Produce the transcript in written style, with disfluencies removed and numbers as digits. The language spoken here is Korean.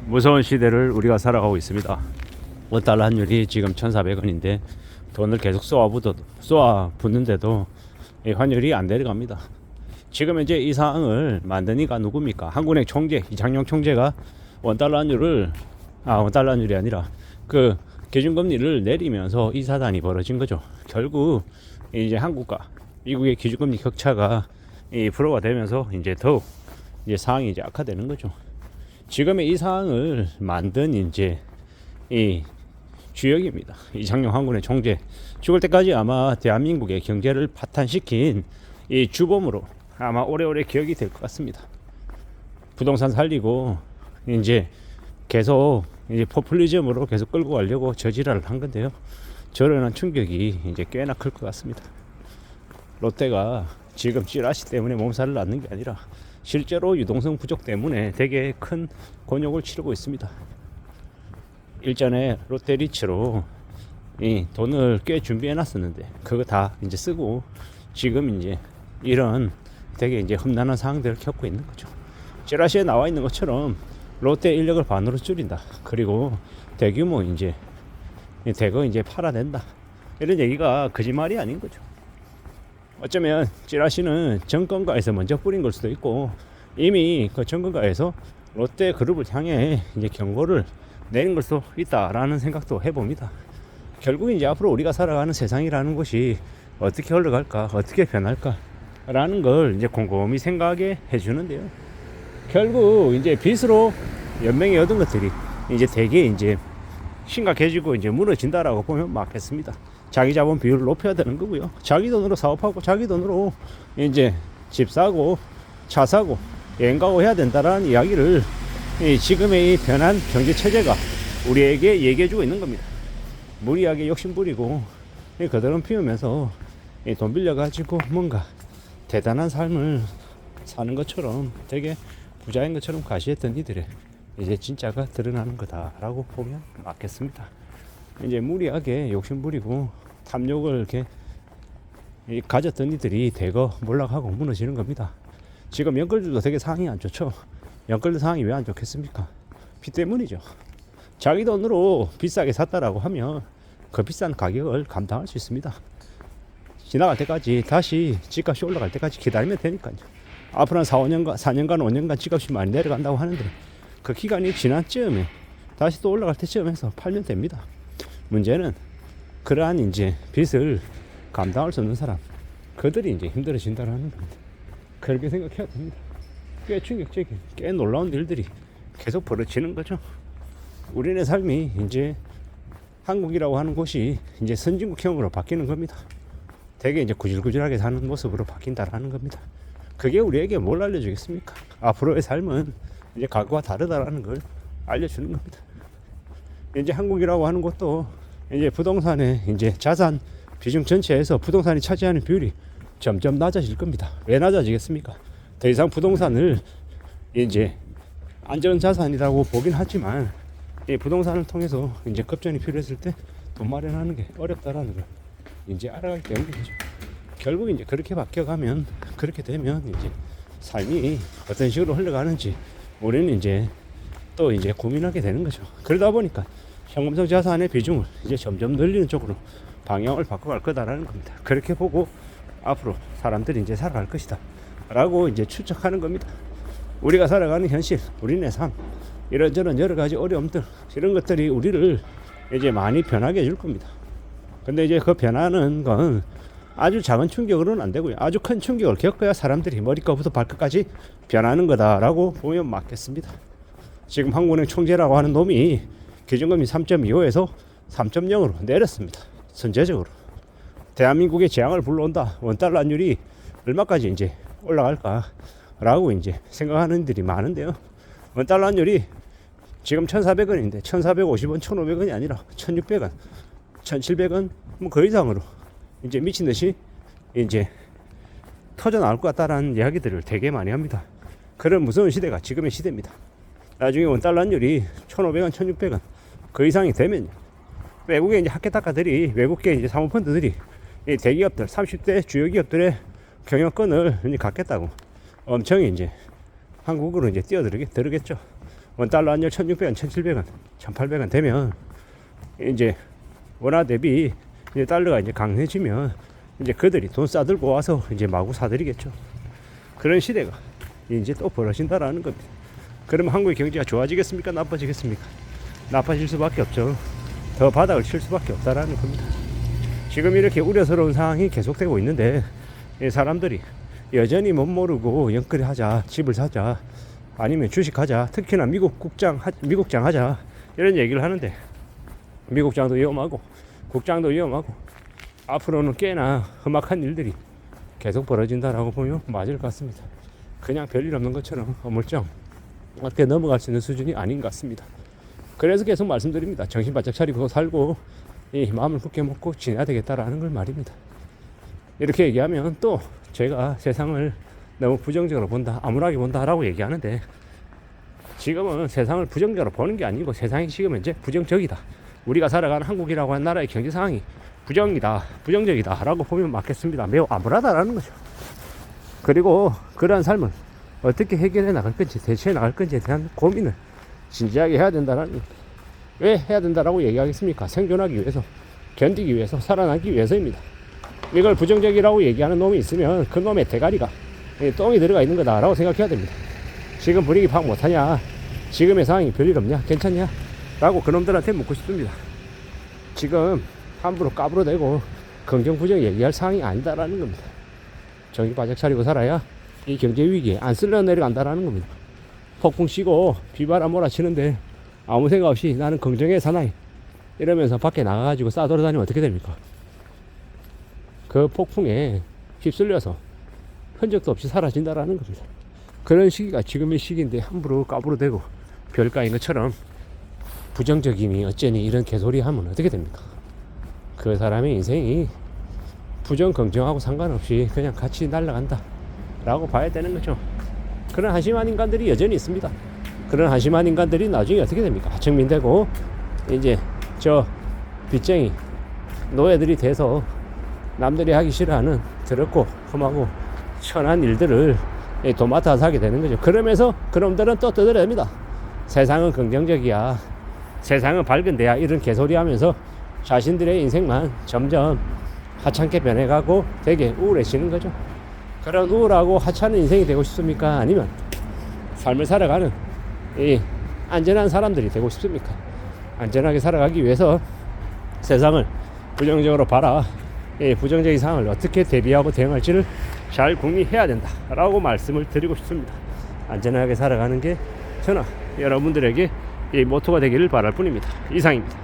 무서운 시대를 우리가 살아가고 있습니다. 원달러 환율이 지금 1,400원인데 돈을 계속 쏘아 붓는데도 이 환율이 안 내려갑니다. 지금 현재 이 상황을 만든 이가 누굽니까? 한국은행 총재 이창용 총재가 원달러 환율이 아니라 그 기준금리를 내리면서 이 사단이 벌어진 거죠. 결국 이제 한국과 미국의 기준금리 격차가 불어가 되면서 이제 더욱 이제 상황이 이제 악화되는 거죠. 지금의 이 상황을 만든 이제 이 주역입니다. 이창용 한국은행 총재 죽을 때까지 아마 대한민국의 경제를 파탄시킨 이 주범으로 아마 오래오래 기억이 될 것 같습니다. 부동산 살리고 이제 계속 이제 포퓰리즘으로 계속 끌고 가려고 저지랄을 한 건데요. 저런 충격이 이제 꽤나 클 것 같습니다. 롯데가 지금 찌라시 때문에 몸살을 낳는 게 아니라 실제로 유동성 부족 때문에 되게 큰 곤욕을 치르고 있습니다. 일전에 롯데리츠로 이 돈을 꽤 준비해 놨었는데 그거 다 이제 쓰고 지금 이제 이런 되게 이제 험난한 상황들을 겪고 있는 거죠. 찌라시에 나와 있는 것처럼 롯데 인력을 반으로 줄인다. 그리고 대규모 이제 대거 이제 팔아낸다. 이런 얘기가 거짓말이 아닌 거죠. 어쩌면 찌라시는 정권가에서 먼저 뿌린 걸 수도 있고 이미 그 정권가에서 롯데 그룹을 향해 이제 경고를 내린 걸 수도 있다라는 생각도 해봅니다. 결국 이제 앞으로 우리가 살아가는 세상이라는 것이 어떻게 흘러갈까, 어떻게 변할까라는 걸 이제 곰곰이 생각해 주는데요. 결국 이제 빚으로 연맹이 얻은 것들이 이제 되게 이제 심각해지고 이제 무너진다라고 보면 맞겠습니다. 자기 자본 비율을 높여야 되는 거고요. 자기 돈으로 사업하고 자기 돈으로 이제 집 사고 차 사고 여행 가고 해야 된다라는 이야기를 지금의 이 변한 경제 체제가 우리에게 얘기해주고 있는 겁니다. 무리하게 욕심부리고 거드름 피우면서 돈 빌려가지고 뭔가 대단한 삶을 사는 것처럼 되게 부자인 것처럼 과시했던 이들의 이제 진짜가 드러나는 거다라고 보면 맞겠습니다. 이제 무리하게 욕심부리고 탐욕을 이렇게 가졌던 이들이 대거 몰락하고 무너지는 겁니다. 지금 연끌들도 되게 상황이 안 좋죠. 연끌들 상황이 왜 안 좋겠습니까? 빚 때문이죠. 자기 돈으로 비싸게 샀다라고 하면 그 비싼 가격을 감당할 수 있습니다. 지나갈 때까지 다시 집값이 올라갈 때까지 기다리면 되니까요. 앞으로 한 4년간 5년간 집값이 많이 내려간다고 하는데 그 기간이 지난 쯤에 다시 또 올라갈 때쯤에서 팔면 됩니다. 문제는 그러한 이제 빚을 감당할 수 없는 사람, 그들이 이제 힘들어진다는 겁니다. 그렇게 생각해야 됩니다. 꽤 충격적인, 꽤 놀라운 일들이 계속 벌어지는 거죠. 우리네 삶이 이제 한국이라고 하는 곳이 이제 선진국형으로 바뀌는 겁니다. 되게 이제 구질구질하게 사는 모습으로 바뀐다라는 겁니다. 그게 우리에게 뭘 알려주겠습니까? 앞으로의 삶은 이제 과거와 다르다라는 걸 알려주는 겁니다. 이제 한국이라고 하는 것도 이제 부동산의 이제 자산 비중 전체에서 부동산이 차지하는 비율이 점점 낮아질 겁니다. 왜 낮아지겠습니까? 더 이상 부동산을 이제 안전자산이라고 보긴 하지만 이 부동산을 통해서 이제 급전이 필요했을 때 돈 마련하는 게 어렵다라는 걸 이제 알아가기 때문이죠. 결국 이제 그렇게 바뀌어가면 그렇게 되면 이제 삶이 어떤 식으로 흘러가는지 우리는 이제 또 이제 고민하게 되는 거죠. 그러다 보니까 현금성 자산의 비중을 이제 점점 늘리는 쪽으로 방향을 바꿔갈 거다라는 겁니다. 그렇게 보고 앞으로 사람들이 이제 살아갈 것이다 라고 이제 추측하는 겁니다. 우리가 살아가는 현실, 우리네 삶, 이런저런 여러 가지 어려움들, 이런 것들이 우리를 이제 많이 변하게 해줄 겁니다. 근데 이제 그 변하는 건 아주 작은 충격으로는 안 되고요. 아주 큰 충격을 겪어야 사람들이 머리끝부터 발끝까지 변하는 거다라고 보면 맞겠습니다. 지금 한국은행 총재라고 하는 놈이 기준금리 3.25에서 3.0으로 내렸습니다. 선제적으로. 대한민국의 재앙을 불러온다. 원달러 환율이 얼마까지 이제 올라갈까라고 이제 생각하는 분들이 많은데요. 원달러 환율이 지금 1,400원인데 1,450원, 1,500원이 아니라 1,600원, 1,700원 뭐 그 이상으로 이제 미친 듯이 이제 터져 나올 것 같다라는 이야기들을 되게 많이 합니다. 그런 무서운 시대가 지금의 시대입니다. 나중에 원달러 환율이 1,500원, 1,600원 그 이상이 되면 외국의 이제 학계탁가들이 외국계 이제 사모펀드들이 이 대기업들 30대 주요 기업들의 경영권을 이제 갖겠다고 엄청 이제 한국으로 이제 뛰어들겠죠. 원달러 환율 1600원, 1700원, 1800원 되면 이제 원화 대비 이제 달러가 이제 강해지면 이제 그들이 돈 싸들고 와서 이제 마구 사들이겠죠. 그런 시대가 이제 또 벌어진다라는 겁니다. 그러면 한국의 경제가 좋아지겠습니까? 나빠지겠습니까? 나빠질 수밖에 없죠. 더 바닥을 칠 수밖에 없다라는 겁니다. 지금 이렇게 우려스러운 상황이 계속되고 있는데 사람들이 여전히 못 모르고 영끌이 하자, 집을 사자, 아니면 주식하자, 특히나 미국장 하자 이런 얘기를 하는데 미국장도 위험하고 국장도 위험하고 앞으로는 꽤나 험악한 일들이 계속 벌어진다라고 보면 맞을 것 같습니다. 그냥 별일 없는 것처럼 어물쩡 어떻게 넘어갈 수 있는 수준이 아닌 것 같습니다. 그래서 계속 말씀드립니다. 정신 바짝 차리고 살고 이 마음을 굳게 먹고 지내야 되겠다라는 걸 말입니다. 이렇게 얘기하면 또 제가 세상을 너무 부정적으로 본다, 암울하게 본다라고 얘기하는데 지금은 세상을 부정적으로 보는 게 아니고 세상이 지금 이제 부정적이다. 우리가 살아가는 한국이라고 하는 나라의 경제 상황이 부정적이다 라고 보면 맞겠습니다. 매우 암울하다라는 거죠. 그리고 그러한 삶을 어떻게 해결해 나갈 건지, 대처해 나갈 건지에 대한 고민을 진지하게 해야 된다는, 왜 해야 된다라고 얘기하겠습니까? 생존하기 위해서, 견디기 위해서, 살아남기 위해서입니다. 이걸 부정적이라고 얘기하는 놈이 있으면 그 놈의 대가리가 똥이 들어가 있는 거다라고 생각해야 됩니다. 지금 분위기 파악 못하냐, 지금의 상황이 별일 없냐, 괜찮냐 라고 그놈들한테 묻고 싶습니다. 지금 함부로 까불어대고 긍정 부정 얘기할 상황이 아니다라는 겁니다. 정신 바짝 차리고 살아야 이 경제 위기에 안 쓸려 내려간다라는 겁니다. 폭풍 쉬고 비바람 몰아치는데 아무 생각 없이 나는 긍정의 사나이 이러면서 밖에 나가가지고 싸돌아다니면 어떻게 됩니까? 그 폭풍에 휩쓸려서 흔적도 없이 사라진다라는 겁니다. 그런 시기가 지금의 시기인데 함부로 까불어대고 별가인 것처럼 부정적이니 어쩌니 이런 개소리 하면 어떻게 됩니까? 그 사람의 인생이 부정 긍정하고 상관없이 그냥 같이 날아간다 라고 봐야 되는 거죠. 그런 한심한 인간들이 여전히 있습니다. 그런 한심한 인간들이 나중에 어떻게 됩니까? 하청민되고 이제 저 빚쟁이 노예들이 돼서 남들이 하기 싫어하는 더럽고 험하고 천한 일들을 도맡아서 하게 되는 거죠. 그러면서 그놈들은 또 떠들어냅니다. 세상은 긍정적이야, 세상은 밝은 데야, 이런 개소리 하면서 자신들의 인생만 점점 하찮게 변해가고 되게 우울해지는 거죠. 그런 우울하고 하찮은 인생이 되고 싶습니까? 아니면 삶을 살아가는 이 안전한 사람들이 되고 싶습니까? 안전하게 살아가기 위해서 세상을 부정적으로 봐라, 이 부정적인 상황을 어떻게 대비하고 대응할지를 잘 궁리해야 된다라고 말씀을 드리고 싶습니다. 안전하게 살아가는 게 저는 여러분들에게 이 모토가 되기를 바랄 뿐입니다. 이상입니다.